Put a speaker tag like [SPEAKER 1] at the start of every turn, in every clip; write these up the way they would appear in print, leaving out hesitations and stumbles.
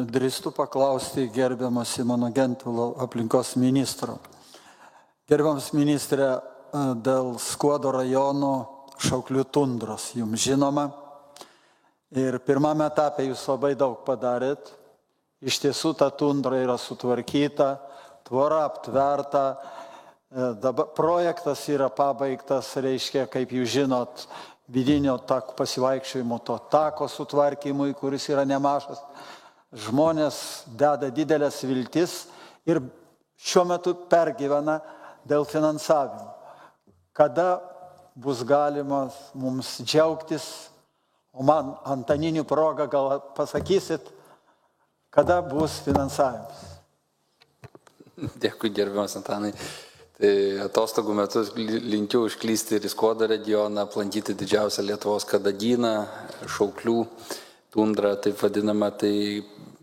[SPEAKER 1] drįstu paklausti gerbiamo Simono Gentvilo aplinkos ministro. Gerbiamas ministrė, dėl Skuodo rajono Šauklių tundros jums žinoma. Ir pirmame etape jūs labai daug padarėt. Iš tiesų ta tundra yra sutvarkyta, tvora aptverta. Dabar projektas yra pabaigtas, reiškia, kaip jūs žinot, vidinio pasivaikščiojimo to tako sutvarkymui, kuris yra nemažas. Žmonės deda didelės viltis ir šiuo metu pergyvena dėl finansavimo. Kada bus galima mums džiaugtis, o man Antaninių progą gal pasakysit, kada bus finansavimas?
[SPEAKER 2] Dėkui, gerbiamas Antanai. Tai atostogų metu linkiu užklysti ir į Skuodo regioną, aplankyti didžiausią Lietuvos kadagyną, Šauklių tundrą, taip vadinamą, tai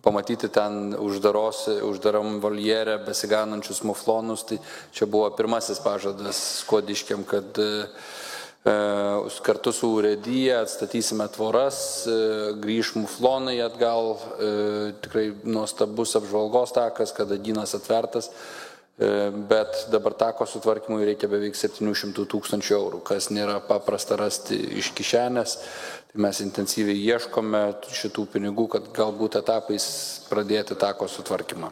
[SPEAKER 2] pamatyti ten uždaram voljere besiganančius muflonus. Tai čia buvo pirmasis pažadas skuodiškiam, kad kartu su urėdyje atstatysime tvoras, grįš muflonai atgal, tikrai nuostabus apžvalgos takas, kadagynas atvertas. Bet dabar tako sutvarkymui reikia beveik 700 000 eurų, kas nėra paprasta rasti iš kišenės. Tai mes intensyviai ieškome šitų pinigų, kad galbūt etapais pradėti tako sutvarkymą.